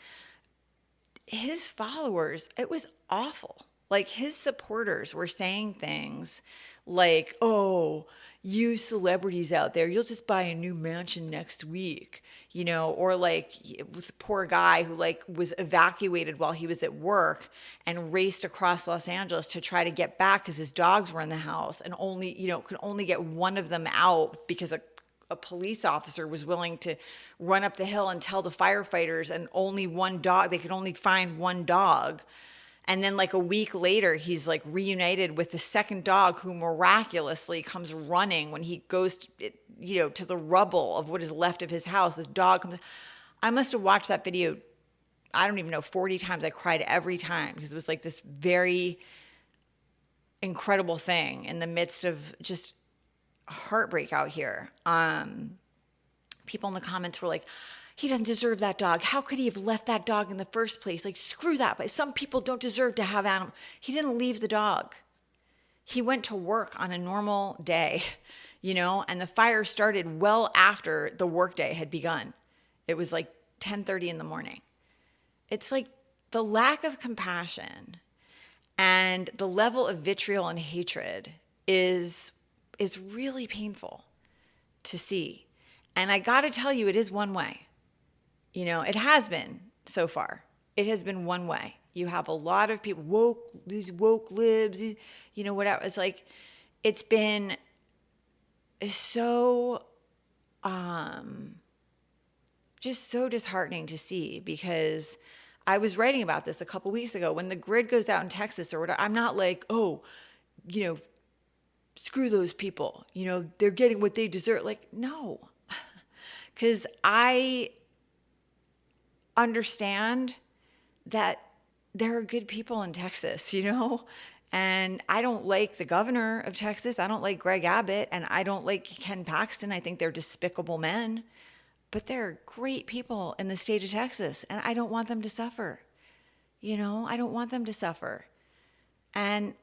his followers, it was awful. Like his supporters were saying things like, oh, you celebrities out there, you'll just buy a new mansion next week, or like with a poor guy who like was evacuated while he was at work and raced across Los Angeles to try to get back because his dogs were in the house and only, could only get one of them out because a police officer was willing to run up the hill and tell the firefighters and only one dog, they could only find one dog. And then like a week later, he's like reunited with the second dog who miraculously comes running when he goes to the rubble of what is left of his house. This dog comes. I must have watched that video, I don't even know, 40 times. I cried every time because it was like this very incredible thing in the midst of just heartbreak out here. People in the comments were like, he doesn't deserve that dog. How could he have left that dog in the first place? Like, screw that. But some people don't deserve to have animals. He didn't leave the dog. He went to work on a normal day, and the fire started well after the workday had begun. It was like 10:30 in the morning. It's like the lack of compassion and the level of vitriol and hatred is really painful to see. And I got to tell you, it is one way. It has been so far. It has been one way. You have a lot of people, these woke libs, whatever. It's like, it's been so, just so disheartening to see, because I was writing about this a couple weeks ago. When the grid goes out in Texas or whatever, I'm not like, screw those people. They're getting what they deserve. Like, no. Because I understand that there are good people in Texas, and I don't like the governor of Texas. I don't like Greg Abbott, and I don't like Ken Paxton. I think they're despicable men, but they're great people in the state of Texas, and I don't want them to suffer. I don't want them to suffer. And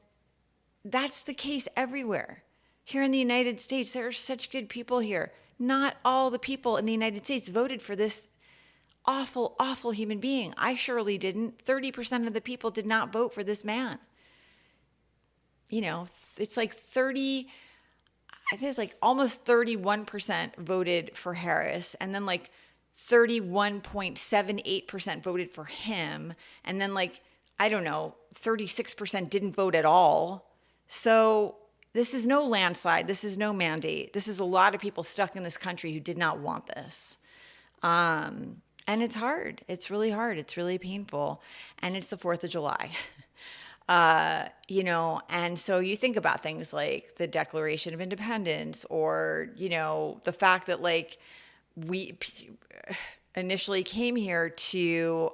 that's the case everywhere. Here in the United States, there are such good people here. Not all the people in the United States voted for this awful, awful human being. I surely didn't. 30% of the people did not vote for this man. It's like I think it's like almost 31% voted for Harris, and then like 31.78% voted for him, and then like, I don't know, 36% didn't vote at all. So this is no landslide. This is no mandate. This is a lot of people stuck in this country who did not want this. And it's hard. It's really hard. It's really painful. And it's the 4th of July. And so you think about things like the Declaration of Independence, or, the fact that like we initially came here to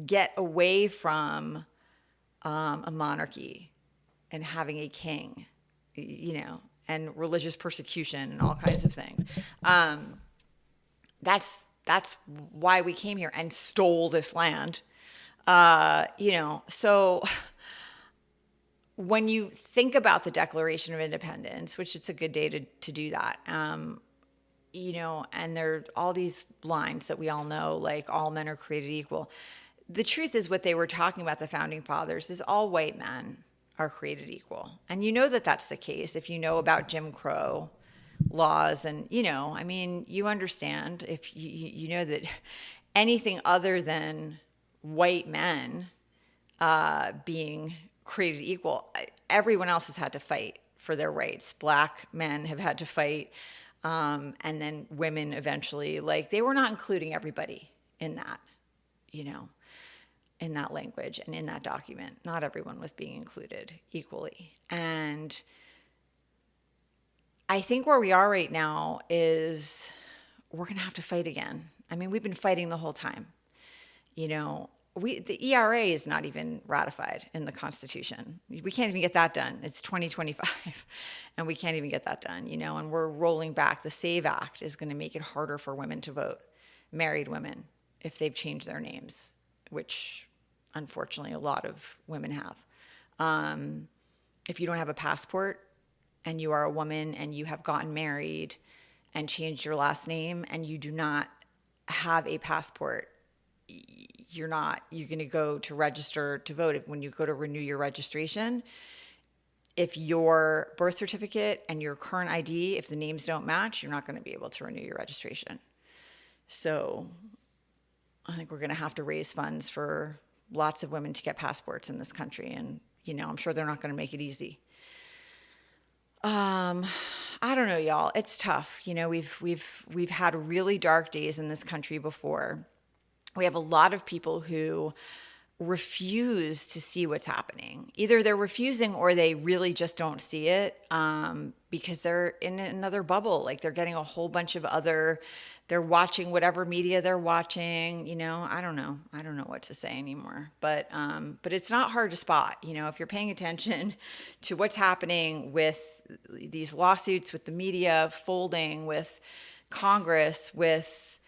get away from a monarchy and having a king, and religious persecution and all kinds of things. That's why we came here and stole this land. So when you think about the Declaration of Independence, which it's a good day to do that, and there are all these lines that we all know, like all men are created equal. The truth is, what they were talking about, the founding fathers, is all white men are created equal. And that that's the case if you know about Jim Crow laws, and you understand if you know that anything other than white men being created equal, everyone else has had to fight for their rights. Black men have had to fight, and then women eventually. Like, they were not including everybody in that, in that language and in that document. Not everyone was being included equally. And I think where we are right now is we're going to have to fight again. I mean, we've been fighting the whole time. The ERA is not even ratified in the Constitution. We can't even get that done. It's 2025, and we can't even get that done, and we're rolling back. The SAVE Act is going to make it harder for women to vote, married women, if they've changed their names, which unfortunately a lot of women have. If you don't have a passport and you are a woman and you have gotten married, and changed your last name and you do not have a passport, you're going to go to register to vote. When you go to renew your registration, if your birth certificate and your current ID, if the names don't match, you're not going to be able to renew your registration. So I think we're going to have to raise funds for lots of women to get passports in this country. And, I'm sure they're not going to make it easy. I don't know, y'all. It's tough. We've had really dark days in this country before. We have a lot of people who refuse to see what's happening. Either they're refusing or they really just don't see it because they're in another bubble. Like they're getting a whole bunch of they're watching whatever media they're watching. I don't know what to say anymore. But it's not hard to spot. If you're paying attention to what's happening with these lawsuits, with the media folding, with Congress, with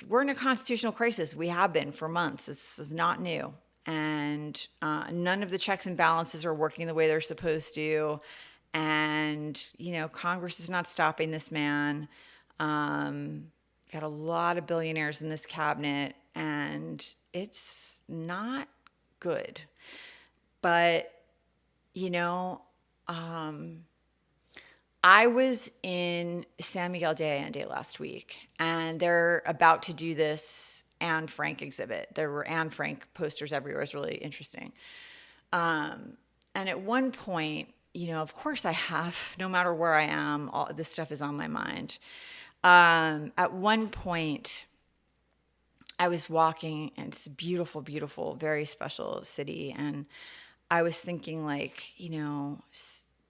we're in a constitutional crisis. We have been for months. This is not new. And none of the checks and balances are working the way they're supposed to. And, Congress is not stopping this man. Got a lot of billionaires in this cabinet, and it's not good. But, I was in San Miguel de Allende last week, and they're about to do this Anne Frank exhibit. There were Anne Frank posters everywhere. It was really interesting. And at one point, of course I have, no matter where I am, all this stuff is on my mind. At one point, I was walking, and it's a beautiful, beautiful, very special city, and I was thinking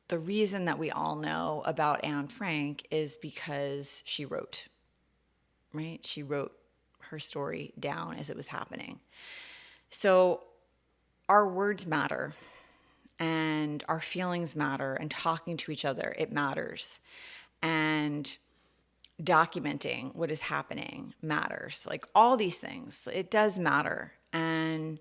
the reason that we all know about Anne Frank is because she wrote, right? She wrote her story down as it was happening. So our words matter, and our feelings matter, and talking to each other, it matters. And documenting what is happening matters. Like all these things, it does matter. And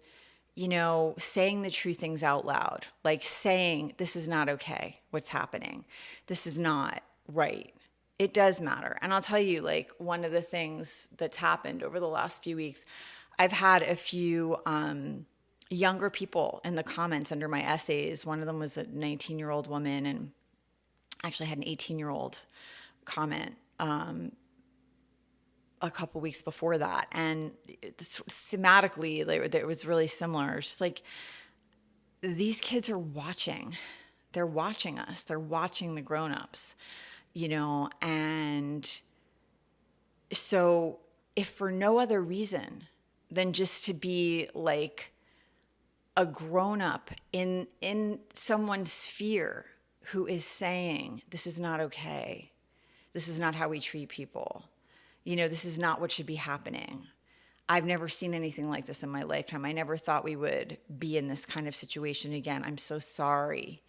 saying the true things out loud, like saying, this is not okay, what's happening. This is not right. It does matter. And I'll tell you, one of the things that's happened over the last few weeks, I've had a few younger people in the comments under my essays. One of them was a 19-year-old woman, and actually had an 18-year-old comment a couple weeks before that. And thematically, it was really similar. It's just like, these kids are watching. They're watching us. They're watching the grown-ups, and so if for no other reason than just to be like a grown-up in someone's sphere who is saying, this is not okay. This is not how we treat people. This is not what should be happening. I've never seen anything like this in my lifetime. I never thought we would be in this kind of situation again. I'm so sorry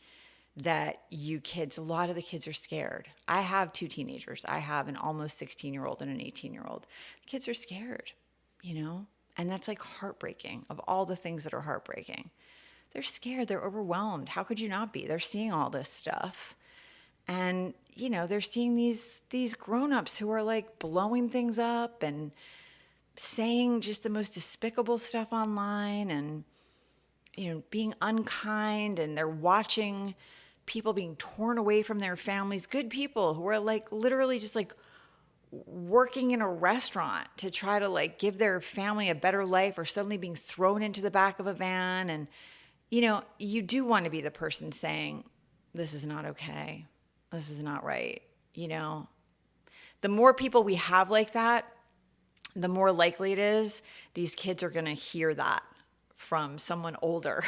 that you kids, a lot of the kids are scared. I have two teenagers. I have an almost 16-year-old and an 18-year-old. The kids are scared, and that's heartbreaking. Of all the things that are heartbreaking, they're scared. They're overwhelmed. How could you not be? They're seeing all this stuff. And, they're seeing these grown-ups who are blowing things up and saying just the most despicable stuff online and, being unkind. And they're watching people being torn away from their families, good people who are literally just working in a restaurant to try to give their family a better life, or suddenly being thrown into the back of a van. And, you do want to be the person saying, this is not okay. This is not right. The more people we have like that, the more likely it is these kids are going to hear that from someone older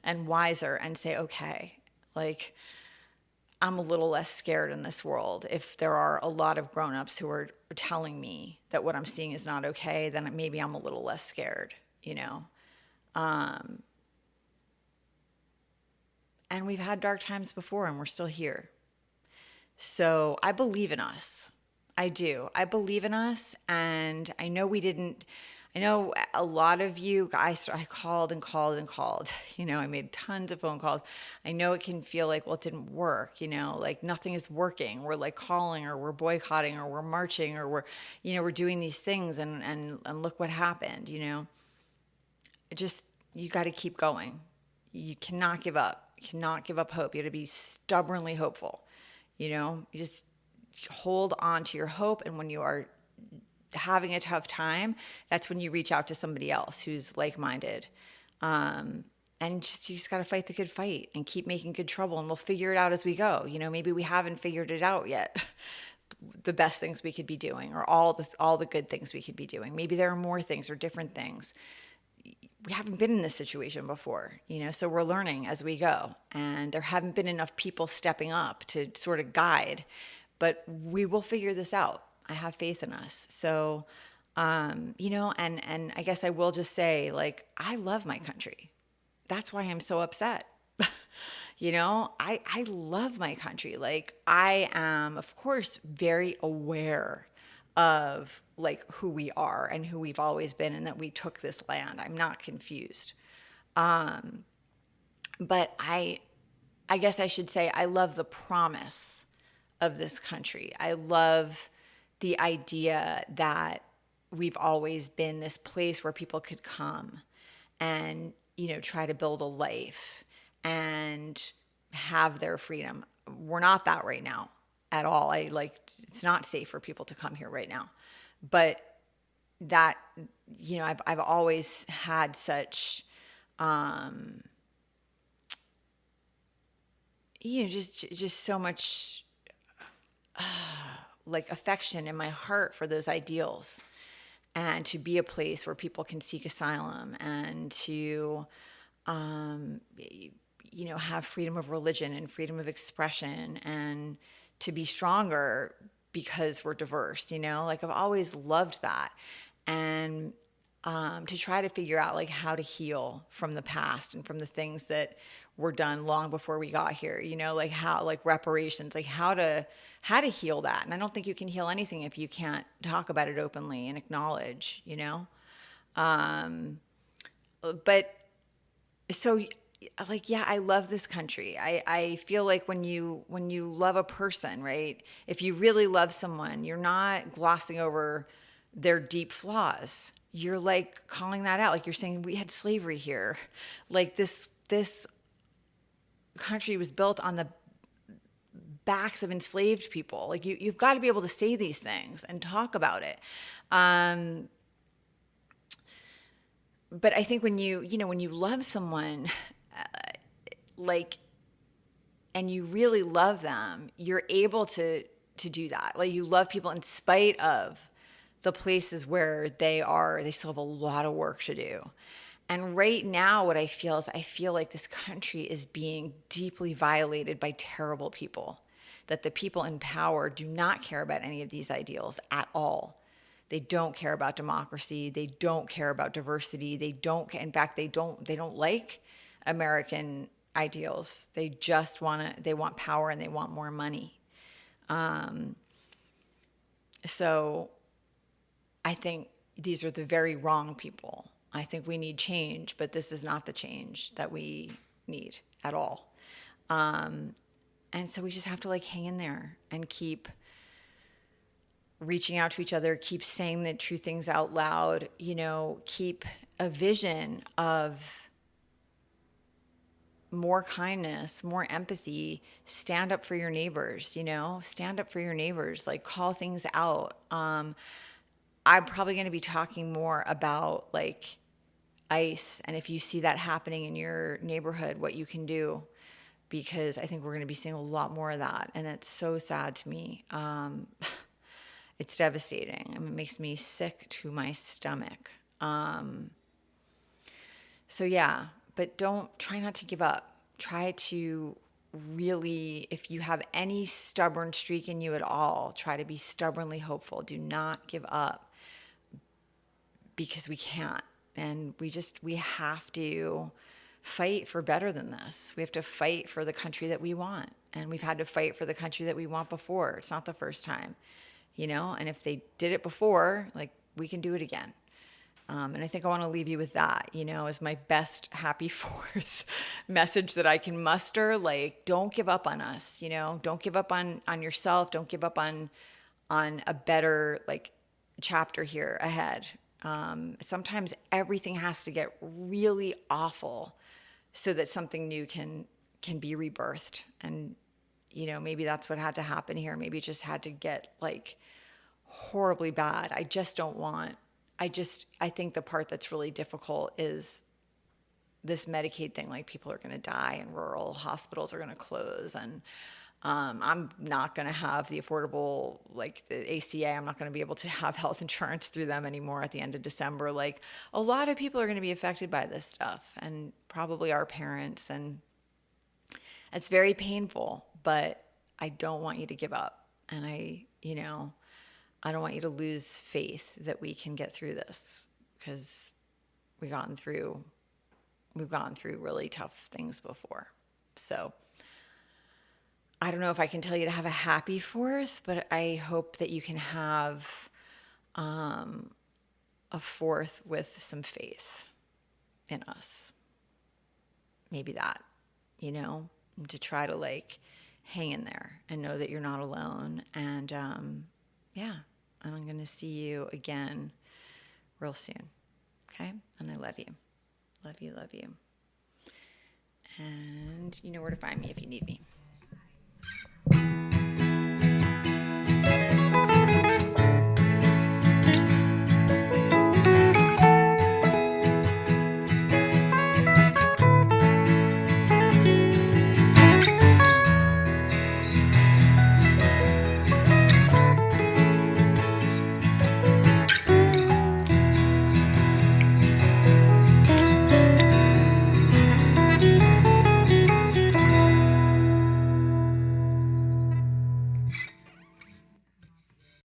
and wiser and say, okay, I'm a little less scared in this world. If there are a lot of grown-ups who are telling me that what I'm seeing is not okay, then maybe I'm a little less scared, And we've had dark times before, and we're still here. So I believe in us. I do. I believe in us. And I know I know a lot of you, I called and called and called. I made tons of phone calls. I know it can feel like, well, it didn't work, like nothing is working. We're like calling, or we're boycotting, or we're marching, or we're doing these things, and look what happened, Just, you got to keep going. You cannot give up. You cannot give up hope. You got to be stubbornly hopeful. You just hold on to your hope. And when you are having a tough time, that's when you reach out to somebody else who's like-minded. And you just got to fight the good fight and keep making good trouble, and we'll figure it out as we go. Maybe we haven't figured it out yet. The best things we could be doing, or all the good things we could be doing. Maybe there are more things or different things. We haven't been in this situation before, so we're learning as we go. And there haven't been enough people stepping up to sort of guide, but we will figure this out. I have faith in us. So, and I guess I will just say, like, I love my country. That's why I'm so upset. I love my country. Like, I am, of course, very aware of like who we are and who we've always been, and that we took this land. I'm not confused. But I guess I should say I love the promise of this country. I love the idea that we've always been this place where people could come and, try to build a life and have their freedom. We're not that right now at all. It's not safe for people to come here right now. But that, I've always had such, just so much like affection in my heart for those ideals, and to be a place where people can seek asylum, and to, have freedom of religion and freedom of expression, and to be stronger because we're diverse, like I've always loved that. And to try to figure out like how to heal from the past and from the things that were done long before we got here, like how, like reparations, like how to heal that. And I don't think you can heal anything if you can't talk about it openly and acknowledge, but so like, yeah, I love this country. I feel like when you love a person, right? If you really love someone, you're not glossing over their deep flaws. You're like calling that out. Like you're saying, we had slavery here. Like this country was built on the backs of enslaved people. Like you've got to be able to say these things and talk about it. But I think when you love someone, and you really love them, you're able to do that. Like you love people in spite of the places where they still have a lot of work to do. And right now what I feel is like this country is being deeply violated by terrible people, that the people in power do not care about any of these ideals at all. They don't care about democracy. They don't care about diversity. In fact, they don't like American ideals. They just want power, and they want more money. So I think these are the very wrong people. I think we need change, but this is not the change that we need at all. And so we just have to like hang in there and keep reaching out to each other, keep saying the true things out loud, keep a vision of more kindness, more empathy, stand up for your neighbors, stand up for your neighbors, like call things out. I'm probably going to be talking more about like ICE, and if you see that happening in your neighborhood, what you can do, because I think we're going to be seeing a lot more of that. And it's so sad to me. It's devastating. I mean, it makes me sick to my stomach. So yeah, but try not to give up. Try to really, if you have any stubborn streak in you at all, try to be stubbornly hopeful. Do not give up, because we can't. And we have to fight for better than this. We have to fight for the country that we want. And we've had to fight for the country that we want before. It's not the first time, and if they did it before, like we can do it again. And I think I want to leave you with that, as my best happy fourth message that I can muster. Like, don't give up on us, don't give up on yourself. Don't give up on a better chapter here ahead. Sometimes everything has to get really awful so that something new can be rebirthed. And, maybe that's what had to happen here. Maybe it just had to get horribly bad. I think the part that's really difficult is this Medicaid thing. People are going to die and rural hospitals are going to close. And I'm not going to have the affordable, the ACA. I'm not going to be able to have health insurance through them anymore at the end of December. A lot of people are going to be affected by this stuff, and probably our parents. And it's very painful, but I don't want you to give up. And I don't want you to lose faith that we can get through this, because we've gone through really tough things before. So I don't know if I can tell you to have a happy fourth, but I hope that you can have a fourth with some faith in us. Maybe that, to try to hang in there and know that you're not alone. And and I'm going to see you again real soon. Okay? And I love you. Love you, love you. And you know where to find me if you need me.